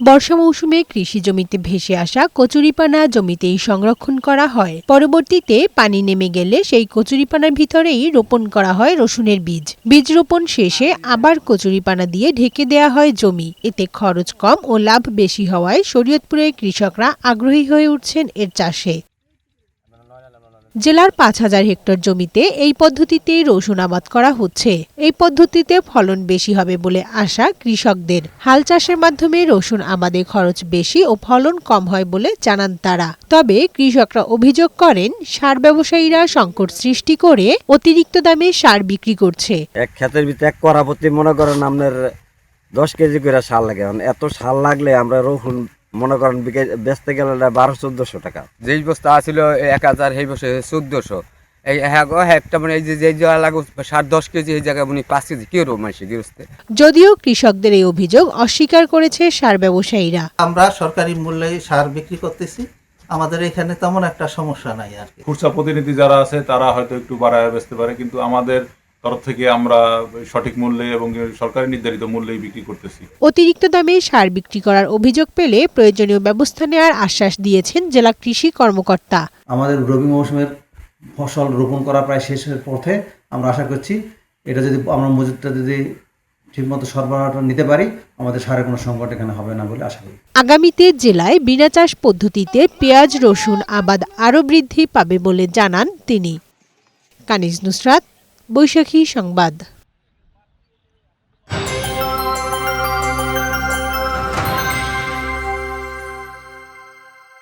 বর্ষা মৌসুমে কৃষি জমিতে ভেসে আসা কচুরিপানা জমিতেই সংরক্ষণ করা হয়। পরবর্তীতে পানি নেমে গেলে সেই কচুরিপানার ভিতরেই রোপণ করা হয় রসুনের বীজ। বীজ রোপণ শেষে আবার কচুরিপানা দিয়ে ঢেকে দেয়া হয় জমি। এতে খরচ কম ও লাভ বেশি হওয়ায় শরীয়তপুরের কৃষকরা আগ্রহী হয়ে উঠছেন এর চাষে। জেলার ৫,০০০ হেক্টর জমিতে এই পদ্ধতিতে রসুন আবাদ করা হচ্ছে। এই পদ্ধতিতে ফলন বেশি হবে বলে আশা কৃষকদের। হাল চাষের মাধ্যমে রসুন আবাদে খরচ বেশি ও ফলন কম হয় বলে জানান তারা। তবে কৃষকরা অভিযোগ করেন সার ব্যবসায়ীরা সংকট সৃষ্টি করে অতিরিক্ত দামে সার বিক্রি করছে। এক ক্ষেতের ভিতরে এক করা প্রতি মনে করেন আপনার 10 কেজি করে সার লাগে। এত সার লাগলে আমরা রসুন মনে করেন বেচতে গেলে 1200-1400 টাকা। যেই বস্তা আছিল 1000, সেই বছর 1400। এই একটা মানে এই যে জায়গা লাগে 10 কেজি, এই জায়গায় মানে 5 কেজি কি রকম আসে গৃহস্থে। যদিও কৃষকদের এই অভিযোগ অস্বীকার করেছে সার ব্যবসায়ীরা। আমরা সরকারি মূল্যে সার বিক্রি করতেছি, আমাদের এখানে তেমন একটা সমস্যা নাই আর কি। খুচরা প্রতিনিধি যারা আছে তারা হয়তো একটু বাড়ায় বেচতে পারে, কিন্তু আমাদের তরফ থেকে আমরা সঠিক মূল্যে এবং সরকারি নির্ধারিত মূল্যেই বিক্রি করতেছি। অতিরিক্ত দামে সার বিক্রি করার অভিযোগ পেলে প্রয়োজনীয় ব্যবস্থা নেওয়ার আশ্বাস দিয়েছেন জেলা কৃষি কর্মকর্তা। আমাদের রবি মৌসুমের ফসল রোপণ করা প্রায় শেষের পথে। আমরা আশা করছি এটা যদি আমরা মজুদটা যদি ঠিকমতো সরবরাহটা নিতে পারি, আমাদের সারের কোনো সংকট এখানে হবে না বলে আশা করি। আগামীতে জেলায় বিনা চাষ পদ্ধতিতে পেঁয়াজ রসুন আবাদ আরও বৃদ্ধি পাবে বলে জানান তিনি। কানিজ নুসরাত, বৈশাখী সংবাদ।